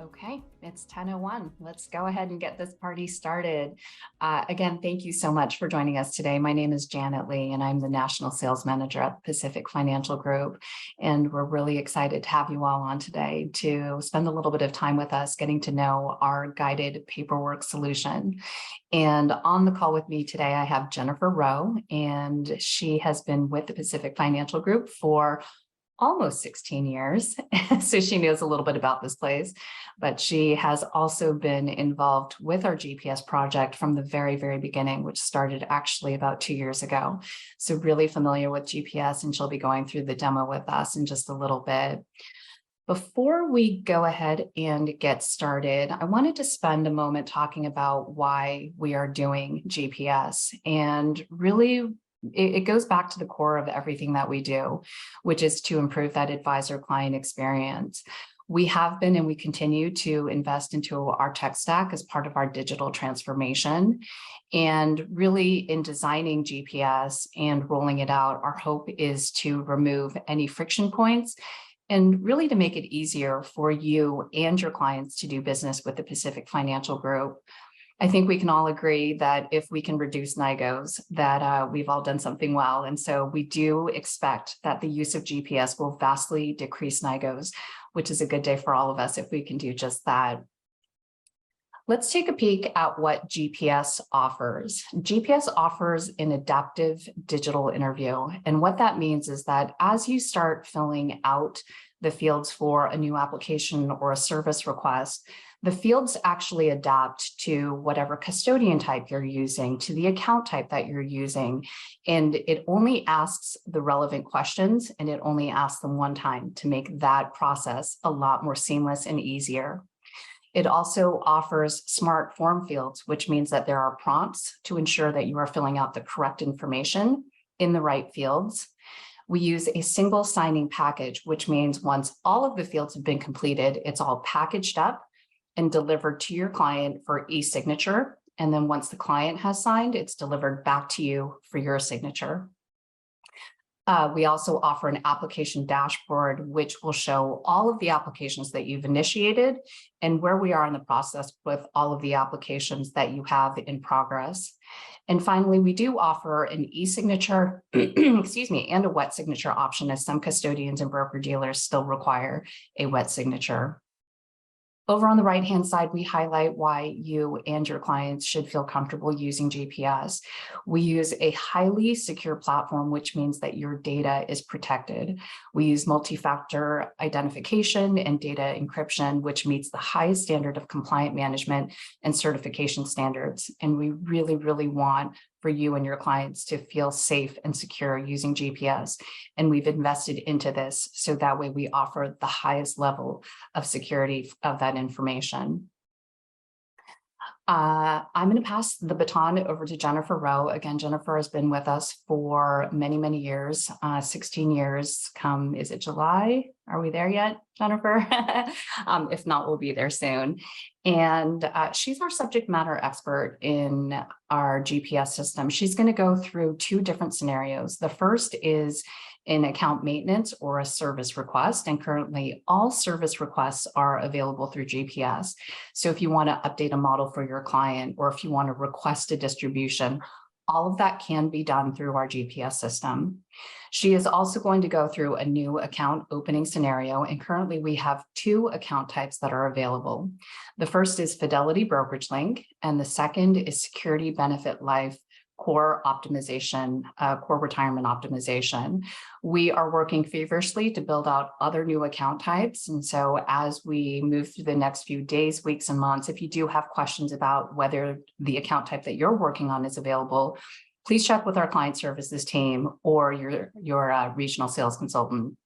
Okay, it's 10:01. Let's go ahead and get this party started. Again, thank you so much for joining us today. My name is Janet Lee, and I'm the National Sales Manager at Pacific Financial Group. And we're really excited to have you all on today to spend a little bit of time with us getting to know our guided paperwork solution. And on the call with me today, I have Jennifer Rowe, and she has been with the Pacific Financial Group for almost 16 years. So she knows a little bit about this place, but she has also been involved with our GPS project from the very, very beginning, which started actually about 2 years ago. So really familiar with GPS, and she'll be going through the demo with us in just a little bit. Before we go ahead and get started, I wanted to spend a moment talking about why we are doing GPS. And really, it goes back to the core of everything that we do, which is to improve that advisor-client experience. We have been and we continue to invest into our tech stack as part of our digital transformation. And really, in designing GPS and rolling it out, our hope is to remove any friction points and really to make it easier for you and your clients to do business with the Pacific Financial Group. I think we can all agree that if we can reduce NIGOs, that we've all done something well. And so we do expect that the use of GPS will vastly decrease NIGOs, which is a good day for all of us if we can do just that. Let's take a peek at what GPS offers. GPS offers an adaptive digital interview. And what that means is that as you start filling out the fields for a new application or a service request, the fields actually adapt to whatever custodian type you're using, to the account type that you're using. And it only asks the relevant questions, and it only asks them one time to make that process a lot more seamless and easier. It also offers smart form fields, which means that there are prompts to ensure that you are filling out the correct information in the right fields. We use a single signing package, which means once all of the fields have been completed, it's all packaged up and delivered to your client for e-signature. And then once the client has signed, it's delivered back to you for your signature. We also offer an application dashboard, which will show all of the applications that you've initiated and where we are in the process with all of the applications that you have in progress. And finally, we do offer an e-signature, excuse me, and a wet signature option, as some custodians and broker-dealers still require a wet signature. Over on the right-hand side, we highlight why you and your clients should feel comfortable using GPS. We use a highly secure platform, which means that your data is protected. We use multi-factor identification and data encryption, which meets the highest standard of compliant management and certification standards. And we really, really want for you and your clients to feel safe and secure using GPS. And we've invested into this so that way we offer the highest level of security of that information. I'm going to pass the baton over to Jennifer Rowe. Again, Jennifer has been with us for many, many years, 16 years. Is it July? Are we there yet, Jennifer? If not, we'll be there soon. And she's our subject matter expert in our GPS system. She's going to go through two different scenarios. The first is an account maintenance or a service request. And currently all service requests are available through GPS. So if you want to update a model for your client, or if you want to request a distribution, all of that can be done through our GPS system. She is also going to go through a new account opening scenario. And currently we have two account types that are available. The first is Fidelity Brokerage Link, and the second is Security Benefit Life core optimization, core retirement optimization. We are working feverishly to build out other new account types. And so as we move through the next few days, weeks, and months, if you do have questions about whether the account type that you're working on is available, please check with our client services team or your regional sales consultant.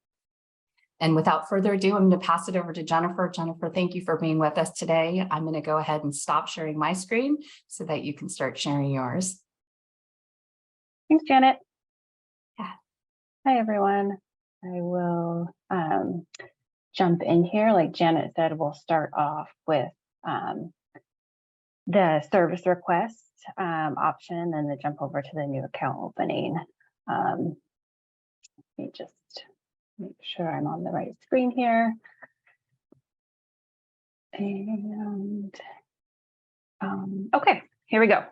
And without further ado, I'm going to pass it over to Jennifer. Jennifer, thank you for being with us today. I'm going to go ahead and stop sharing my screen so that you can start sharing yours. Thanks, Janet. Yeah. Hi, everyone. I will jump in here. Like Janet said, we'll start off with the service request option, and then jump over to the new account opening. Let me just make sure I'm on the right screen here. And okay, here we go.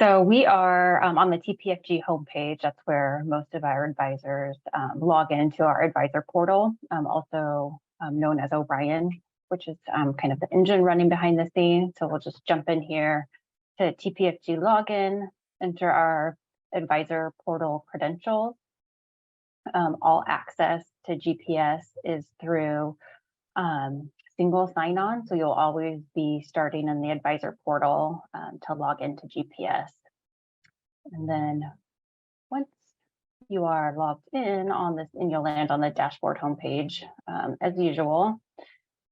So we are on the TPFG homepage. That's where most of our advisors log into our advisor portal, also known as Orion, which is kind of the engine running behind the scenes. So we'll just jump in here to TPFG login, enter our advisor portal credentials. All access to GPS is through single sign-on, so you'll always be starting in the advisor portal to log into GPS. And then once you are logged in on this, and you'll land on the dashboard homepage as usual.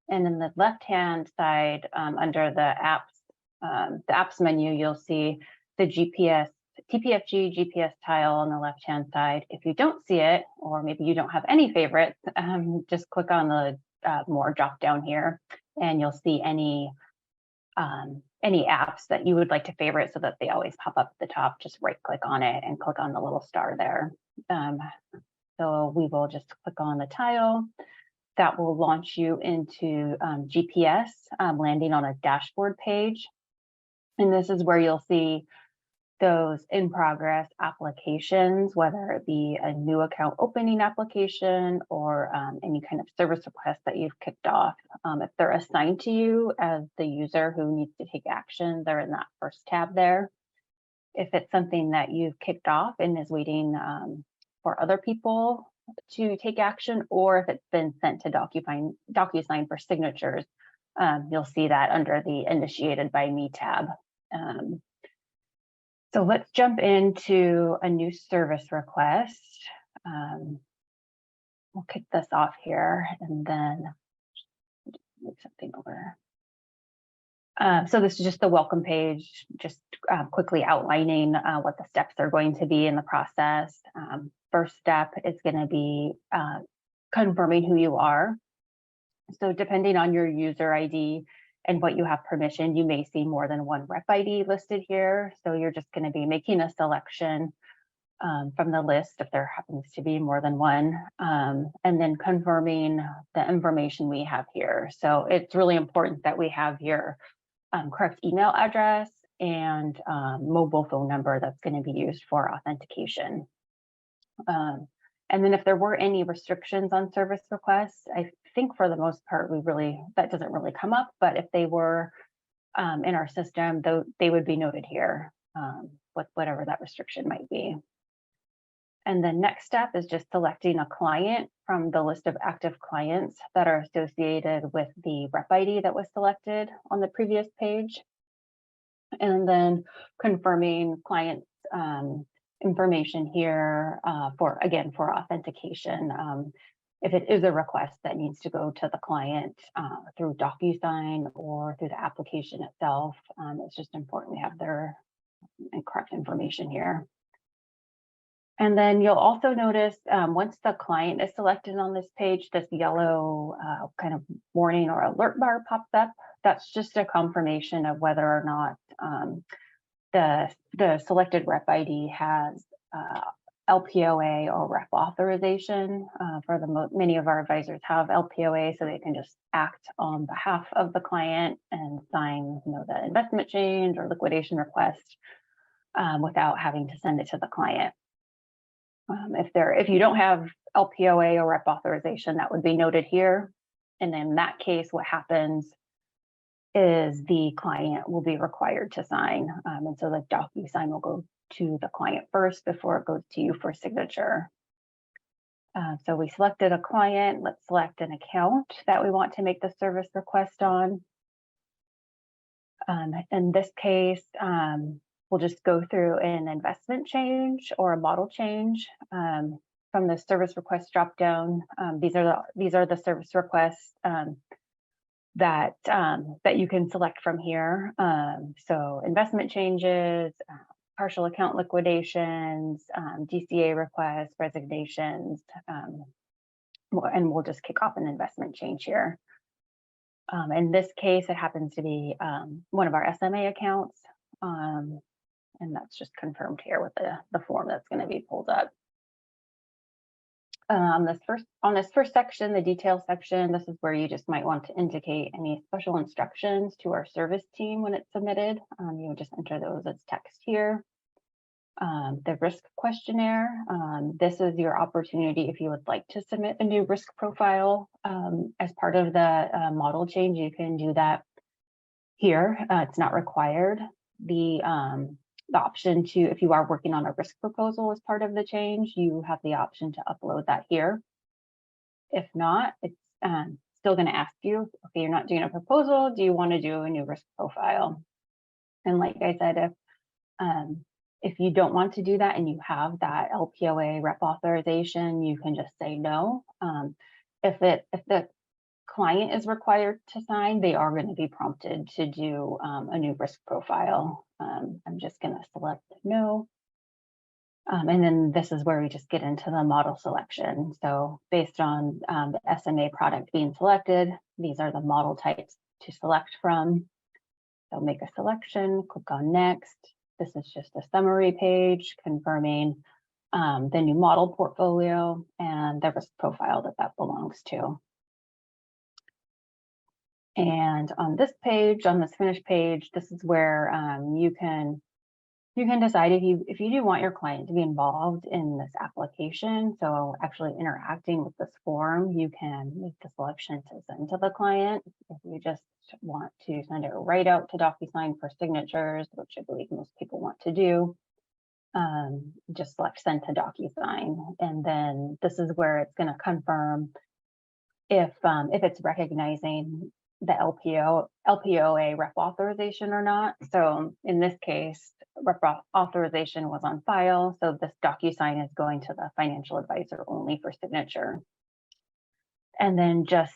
And in the left-hand side, under the apps menu, you'll see the TPFG GPS tile on the left-hand side. If you don't see it, or maybe you don't have any favorites, just click on the more drop down here, and you'll see any apps that you would like to favorite so that they always pop up at the top. Just right click on it and click on the little star there. So we will just click on the tile. That will launch you into GPS, landing on a dashboard page. And this is where you'll see those in progress applications, whether it be a new account opening application or any kind of service request that you've kicked off. If they're assigned to you as the user who needs to take action, they're in that first tab there. If it's something that you've kicked off and is waiting for other people to take action, or if it's been sent to DocuSign for signatures, you'll see that under the Initiated by Me tab. So let's jump into a new service request. We'll kick this off here and then move something over. So this is just the welcome page, just quickly outlining what the steps are going to be in the process. First step is going to be confirming who you are. So depending on your user ID and what you have permission, you may see more than one rep ID listed here. So you're just going to be making a selection from the list if there happens to be more than one, and then confirming the information we have here. So it's really important that we have your correct email address and mobile phone number that's going to be used for authentication. And then if there were any restrictions on service requests, I think for the most part, that doesn't really come up, but if they were in our system, though, they would be noted here with whatever that restriction might be. And the next step is just selecting a client from the list of active clients that are associated with the rep ID that was selected on the previous page. And then confirming clients information here for authentication. If it is a request that needs to go to the client through DocuSign or through the application itself, it's just important we have their correct information here. And then you'll also notice once the client is selected on this page, this yellow kind of warning or alert bar pops up. That's just a confirmation of whether or not the selected rep ID has LPOA or rep authorization. Many of our advisors have LPOA, so they can just act on behalf of the client and sign, the investment change or liquidation request without having to send it to the client. If you don't have LPOA or rep authorization, that would be noted here. And in that case, what happens is the client will be required to sign. And so the DocuSign will go to the client first before it goes to you for signature. So we selected a client. Let's select an account that we want to make the service request on. In this case, we'll just go through an investment change or a model change from the service request dropdown. These are the service requests that you can select from here. So investment changes, partial account liquidations, DCA requests, resignations, and we'll just kick off an investment change here. In this case, it happens to be one of our SMA accounts, and that's just confirmed here with the form that's going to be pulled up. on this first section, the detail section, this is where you just might want to indicate any special instructions to our service team when it's submitted. You would just enter those as text here. The risk questionnaire, this is your opportunity if you would like to submit a new risk profile as part of the model change. You can do that here. It's not required. The option to, if you are working on a risk proposal as part of the change, you have the option to upload that here. If not, it's still going to ask you, okay, you're not doing a proposal, do you want to do a new risk profile? And like I said, if you don't want to do that and you have that LPOA rep authorization, you can just say no. If the client is required to sign, they are going to be prompted to do a new risk profile. I'm just going to select no. And then this is where we just get into the model selection. So based on the SMA product being selected, these are the model types to select from. So make a selection, click on next. This is just a summary page confirming the new model portfolio and the risk profile that belongs to. And on this page, on this finished page, this is where you can decide if you do want your client to be involved in this application. So actually interacting with this form, you can make the selection to send to the client. If you just want to send it right out to DocuSign for signatures, which I believe most people want to do, just select send to DocuSign. And then this is where it's going to confirm if it's recognizing the LPOA rep authorization or not. So in this case, rep authorization was on file. So this DocuSign is going to the financial advisor only for signature. And then just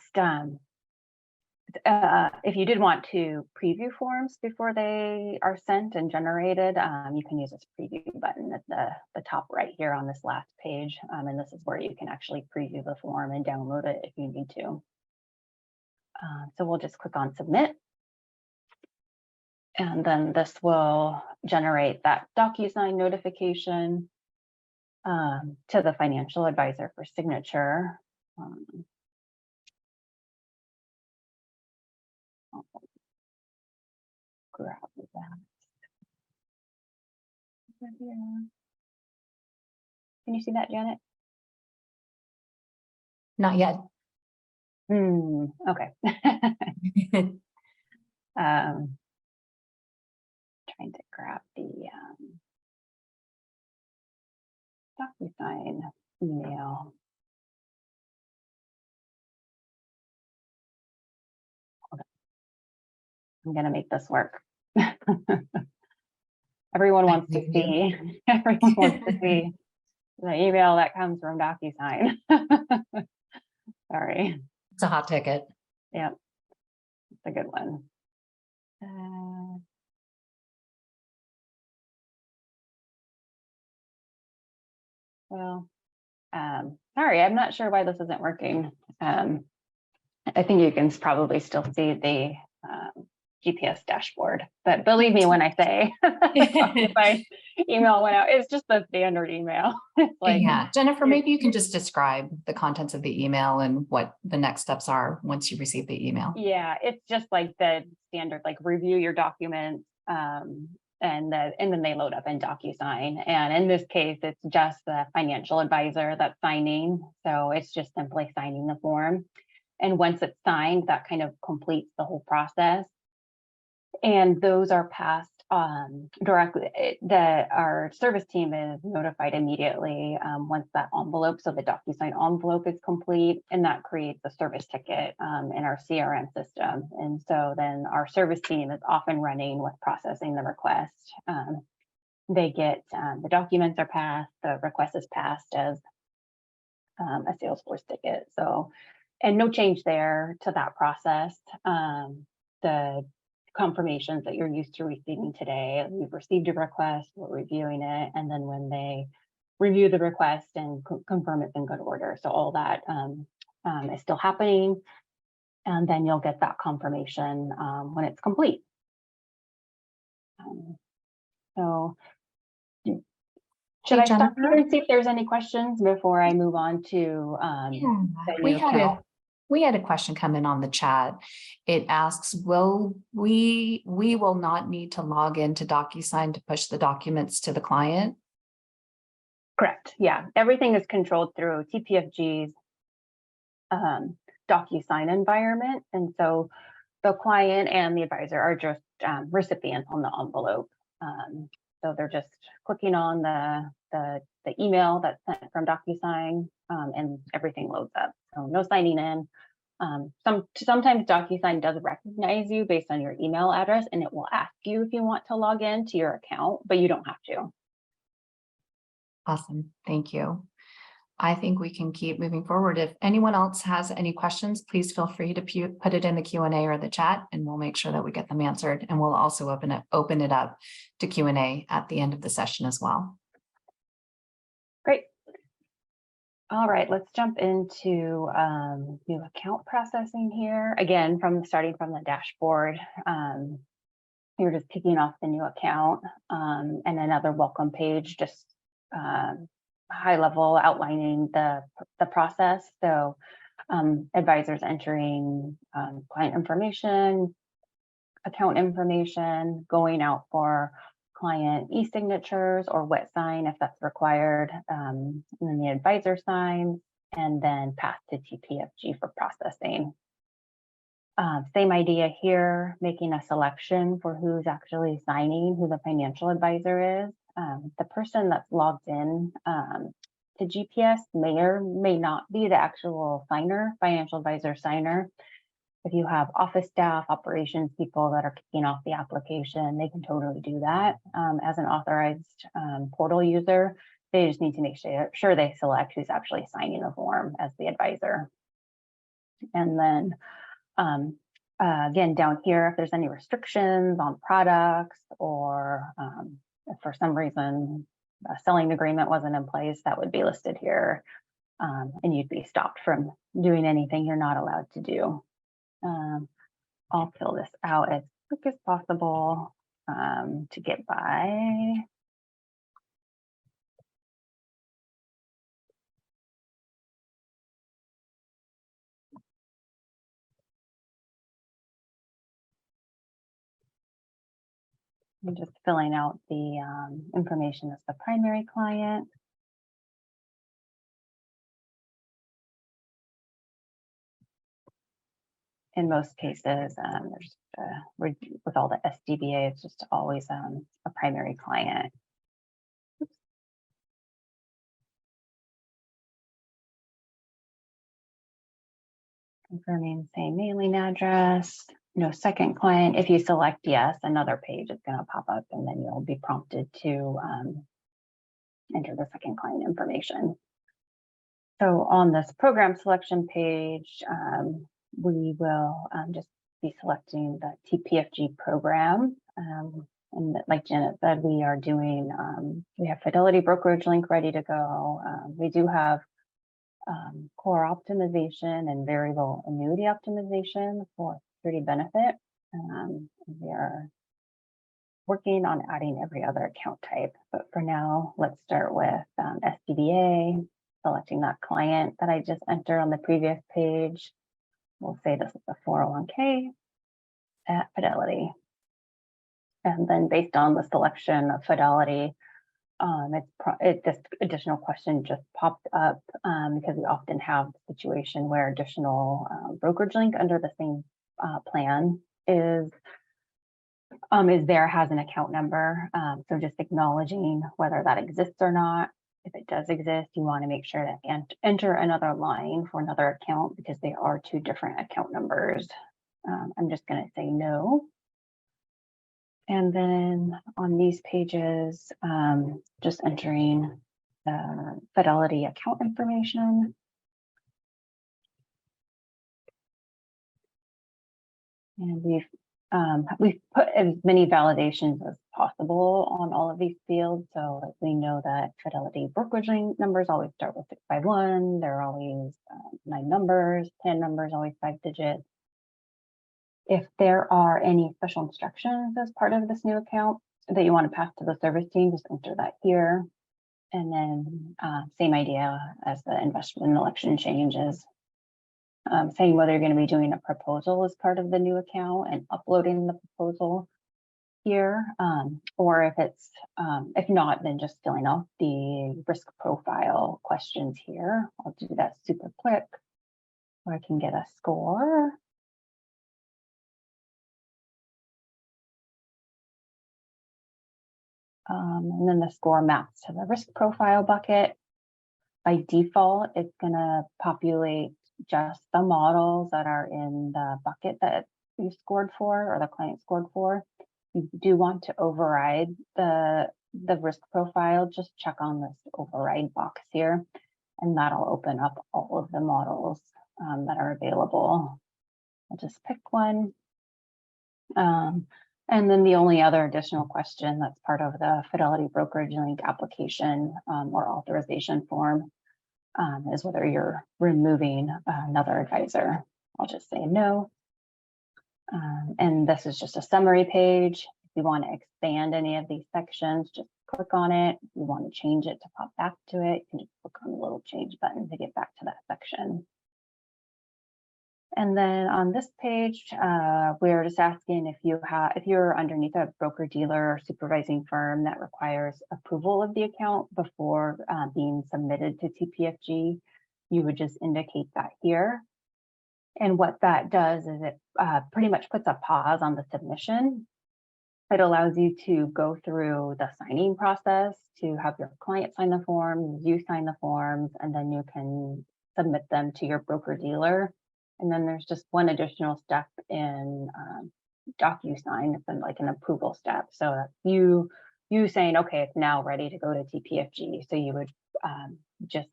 if you did want to preview forms before they are sent and generated, you can use this preview button at the top right here on this last page. And this is where you can actually preview the form and download it if you need to. So we'll just click on submit. And then this will generate that DocuSign notification to the financial advisor for signature. Grab that. Can you see that, Janet? Not yet. Okay. Trying to grab the DocuSign email. I'm going to make this work. Everyone wants to see. Everyone wants to see the email that comes from DocuSign. Sorry. It's a hot ticket. Yeah, it's a good one. Sorry, I'm not sure why this isn't working. I think you can probably still see the GPS dashboard, but believe me when I say if my email went out, it's just the standard email. It's like, yeah, Jennifer, maybe you can just describe the contents of the email and what the next steps are once you receive the email. Yeah, it's just like the standard, like review your documents, and then they load up in DocuSign. And in this case, it's just the financial advisor that's signing. So it's just simply signing the form. And once it's signed, that kind of completes the whole process. And those are passed directly. Our service team is notified immediately once that envelope, so the DocuSign envelope is complete, and that creates a service ticket in our CRM system. And so then our service team is off and running with processing the request. They get the documents are passed, the request is passed as a Salesforce ticket. So, and no change there to that process. The confirmations that you're used to receiving today. We've received a request, we're reviewing it, and then when they review the request and confirm it's in good order. So all that is still happening, and then you'll get that confirmation when it's complete. So Should Hey, I stop here Jennifer. and see if there's any questions before I move on to Yeah, the new account? we had a question come in on the chat. It asks, we will not need to log into DocuSign to push the documents to the client? Correct. Yeah, everything is controlled through TPFG's DocuSign environment, and so the client and the advisor are just recipients on the envelope. So they're just clicking on the email that's sent from DocuSign, and everything loads up. So no signing in. Sometimes DocuSign does recognize you based on your email address, and it will ask you if you want to log in to your account, but you don't have to. Awesome, thank you. I think we can keep moving forward. If anyone else has any questions, please feel free to put it in the Q&A or the chat, and we'll make sure that we get them answered. And we'll also open it up to Q&A at the end of the session as well. Great. All right, let's jump into new account processing here. Again, starting from the dashboard, you're just kicking off the new account, and another welcome page, just high level outlining the process. So advisors entering client information, account information, going out for client e-signatures or wet sign if that's required, and then the advisor signs, and then pass to TPFG for processing. Same idea here, making a selection for who's actually signing, who the financial advisor is. The person that's logged in to GPS may or may not be the actual signer, financial advisor signer. If you have office staff, operations people that are kicking off the application, they can totally do that. As an authorized portal user, they just need to make sure they select who's actually signing the form as the advisor. And then again, down here, if there's any restrictions on products, or if for some reason a selling agreement wasn't in place, that would be listed here, and you'd be stopped from doing anything you're not allowed to do. I'll fill this out as quick as possible to get by. I'm just filling out the information as the primary client. In most cases, there's with all the SDBA, it's just always a primary client. Oops. Confirming same mailing address. No second client. If you select yes, another page is going to pop up, and then you'll be prompted to enter the second client information. So on this program selection page, we will just be selecting the TPFG program. And like Janet said, we are doing, we have Fidelity Brokerage Link ready to go. We do have core optimization and variable annuity optimization for security benefit. We are working on adding every other account type, but for now, let's start with SDBA, selecting that client that I just entered on the previous page. We'll say this is a 401k at Fidelity. And then based on the selection of Fidelity, this additional question just popped up because we often have a situation where additional brokerage link under the same plan has an account number. So just acknowledging whether that exists or not. If it does exist, you want to make sure to enter another line for another account because they are two different account numbers. I'm just going to say no. And then on these pages, just entering the Fidelity account information. And we've put as many validations as possible on all of these fields. So like we know that Fidelity brokerage link numbers always start with 651. They're always 9 numbers, 10 numbers, always 5 digits. If there are any special instructions as part of this new account that you want to pass to the service team, just enter that here. And then same idea as the investment and election changes. Saying whether you're going to be doing a proposal as part of the new account and uploading the proposal here, or if it's if not, then just filling out the risk profile questions here. I'll do that super quick, so I can get a score. And then the score maps to the risk profile bucket. By default, it's going to populate just the models that are in the bucket that you scored for or the client scored for. You do want to override the risk profile, just check on this override box here, and that'll open up all of the models that are available. I'll just pick one. And then the only other additional question that's part of the Fidelity Brokerage Link application or authorization form is whether you're removing another advisor. I'll just say no. And this is just a summary page. If you want to expand any of these sections, just click on it. If you want to change it to pop back to it, you can just click on the little change button to get back to that section. And then on this page, we're just asking if you're underneath a broker dealer or supervising firm that requires approval of the account before being submitted to TPFG, you would just indicate that here. And what that does is it pretty much puts a pause on the submission. It allows you to go through the signing process, to have your client sign the forms, you sign the forms, and then you can submit them to your broker dealer. And then there's just one additional step in DocuSign. It's like an approval step. So that's you saying, okay, it's now ready to go to TPFG. So you would just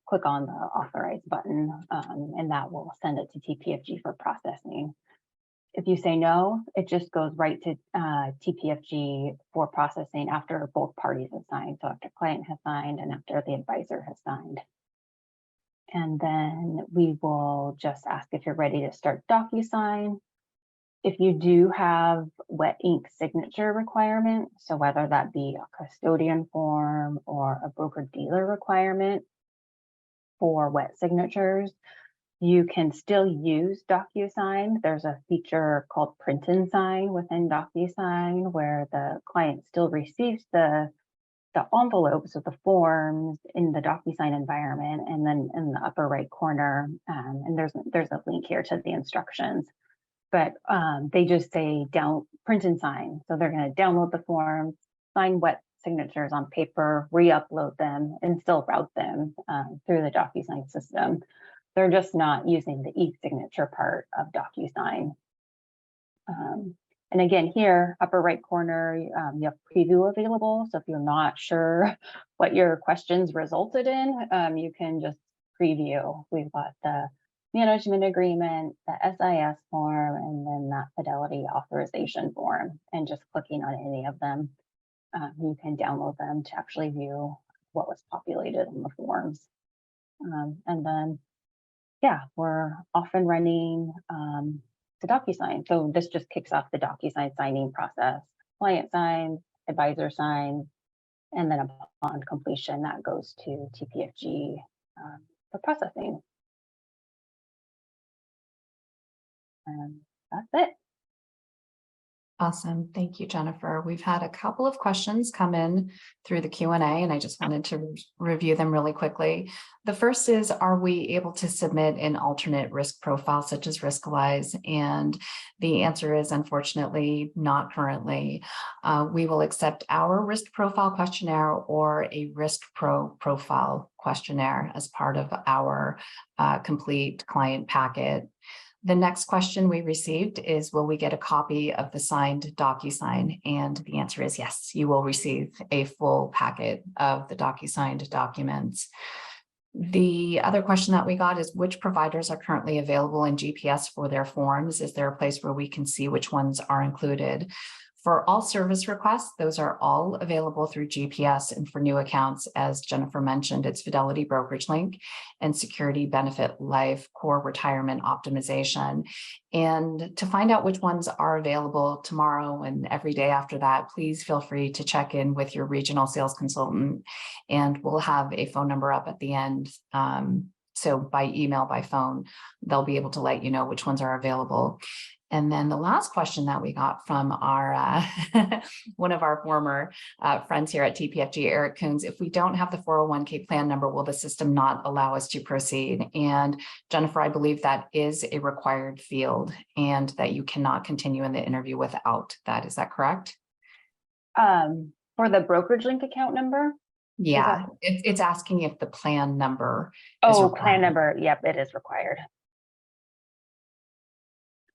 click on the authorize button and that will send it to TPFG for processing. If you say no, it just goes right to TPFG for processing after both parties have signed. So after client has signed and after the advisor has signed. And then we will just ask if you're ready to start DocuSign. If you do have wet ink signature requirement, so whether that be a custodian form or a broker dealer requirement for wet signatures, you can still use DocuSign. There's a feature called Print and Sign within DocuSign where the client still receives the envelopes with the forms in the DocuSign environment, and then in the upper right corner, and there's a link here to the instructions, but they just say print and sign. So they're going to download the forms, sign wet signatures on paper, re-upload them, and still route them through the DocuSign system. They're just not using the e-signature part of DocuSign. And again, here, upper right corner, you have preview available. So if you're not sure what your questions resulted in, you can just preview. We've got the management agreement, the SIS form, and then that Fidelity authorization form. And just clicking on any of them, you can download them to actually view what was populated in the forms. And then, yeah, we're off and running. The DocuSign. So this just kicks off the DocuSign signing process. Client signs, advisor signs, and then upon completion, that goes to TPFG for processing. And that's it. Awesome. Thank you, Jennifer. We've had a couple of questions come in through the Q&A, and I just wanted to review them really quickly. The first is, are we able to submit an alternate risk profile such as Riskalyze? And the answer is, unfortunately, not currently. We will accept our risk profile questionnaire or a risk profile questionnaire as part of our complete client packet. The next question we received is, will we get a copy of the signed DocuSign? And the answer is yes, you will receive a full packet of the DocuSigned documents. The other question that we got is, which providers are currently available in GPS for their forms? Is there a place where we can see which ones are included? For all service requests, those are all available through GPS, and for new accounts, as Jennifer mentioned, it's Fidelity Brokerage Link and Security Benefit Life Core Retirement Optimization. And to find out which ones are available tomorrow and every day after that, please feel free to check in with your regional sales consultant, and we'll have a phone number up at the end. So by email, by phone, they'll be able to let you know which ones are available. And then the last question that we got from our one of our former friends here at TPFG, Eric Coons: if we don't have the 401k plan number, will the system not allow us to proceed? And Jennifer, I believe that is a required field and that you cannot continue in the interview without that. Is that correct? For the brokerage link account number? Yeah, it's asking if the plan number is Oh, required. plan number. Yep, it is required.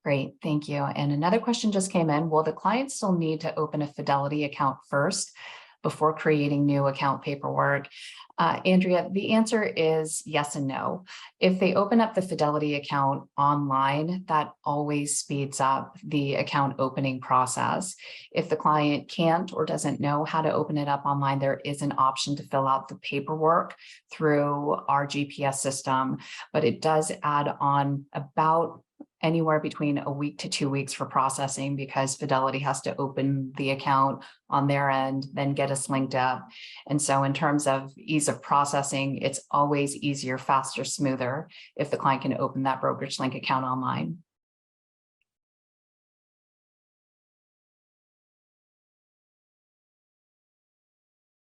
Great, thank you. And another question just came in. Will the client still need to open a Fidelity account first before creating new account paperwork? Andrea, the answer is yes and no. If they open up the Fidelity account online, that always speeds up the account opening process. If the client can't or doesn't know how to open it up online, there is an option to fill out the paperwork through our GPS system, but it does add on about anywhere between a week to 2 weeks for processing, because Fidelity has to open the account on their end, then get us linked up. And so in terms of ease of processing, it's always easier, faster, smoother if the client can open that brokerage link account online.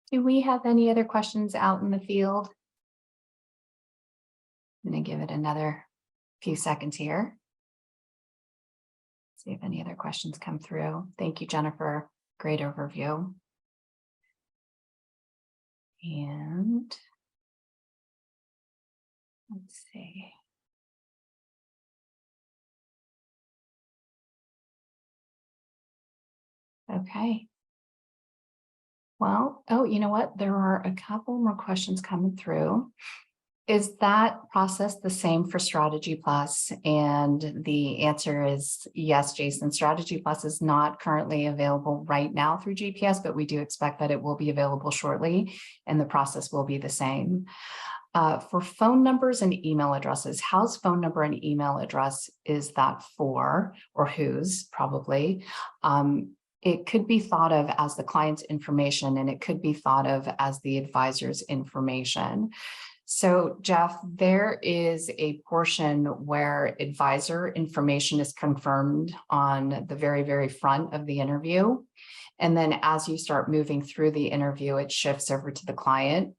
Do we have any other questions out in the field? I'm going to give it another few seconds here. See if any other questions come through. Thank you, Jennifer. Great overview. And let's see. Okay. Well, oh, you know what? There are a couple more questions coming through. Is that process the same for Strategy Plus? And the answer is yes, Jason. Strategy Plus is not currently available right now through GPS, but we do expect that it will be available shortly, and the process will be the same. For phone numbers and email addresses, how's phone number and email address is that for, or whose, probably? It could be thought of as the client's information, and it could be thought of as the advisor's information. So, Jeff, there is a portion where advisor information is confirmed on the very, very front of the interview. And then as you start moving through the interview, it shifts over to the client.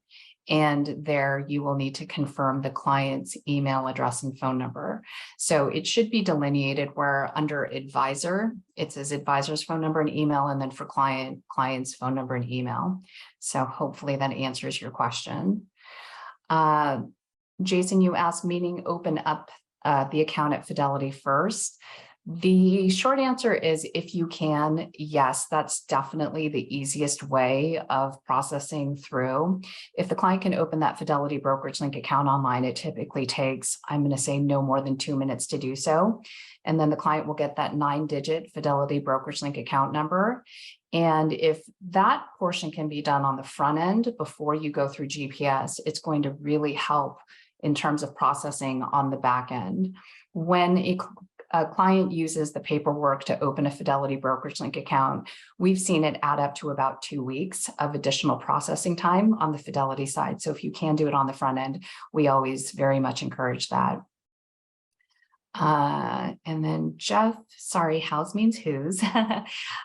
And there you will need to confirm the client's email address and phone number. So it should be delineated where under advisor, it says advisor's phone number and email, and then for client, client's phone number and email. So hopefully that answers your question. Jason, you asked, meaning open up the account at Fidelity first. The short answer is, if you can, yes, that's definitely the easiest way of processing through. If the client can open that Fidelity Brokerage Link account online, it typically takes, I'm going to say, no more than 2 minutes to do so. And then the client will get that 9-digit Fidelity Brokerage Link account number. And if that portion can be done on the front end before you go through GPS, it's going to really help in terms of processing on the back end. When a client uses the paperwork to open a Fidelity Brokerage Link account, we've seen it add up to about 2 weeks of additional processing time on the Fidelity side. So if you can do it on the front end, we always very much encourage that. And then Jeff, sorry, house means whose.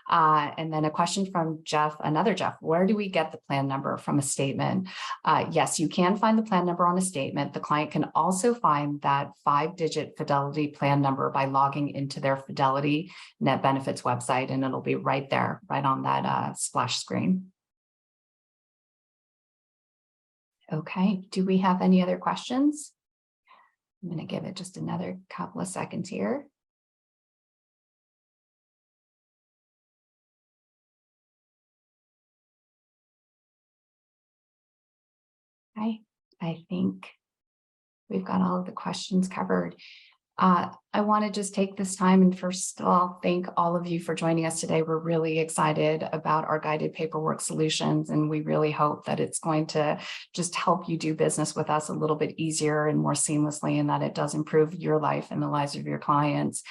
And then a question from Jeff, another Jeff, where do we get the plan number from a statement? Yes, you can find the plan number on a statement. The client can also find that 5-digit Fidelity plan number by logging into their Fidelity Net Benefits website, and it'll be right there, right on that splash screen. Okay, do we have any other questions? I'm going to give it just another couple of seconds here. Okay, I think we've got all of the questions covered. I want to just take this time and first of all, thank all of you for joining us today. We're really excited about our guided paperwork solutions, and we really hope that it's going to just help you do business with us a little bit easier and more seamlessly, and that it does improve your life and the lives of your clients.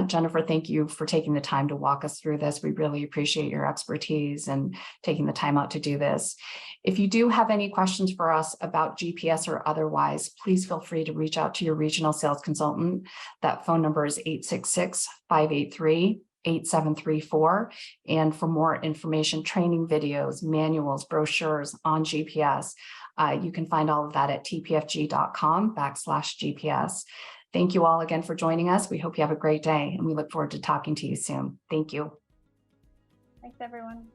Jennifer, thank you for taking the time to walk us through this. We really appreciate your expertise and taking the time out to do this. If you do have any questions for us about GPS or otherwise, please feel free to reach out to your regional sales consultant. That phone number is 866-583-8734. And for more information, training videos, manuals, brochures on GPS, you can find all of that at tpfg.com/GPS. Thank you all again for joining us. We hope you have a great day, and we look forward to talking to you soon. Thank you. Thanks, everyone.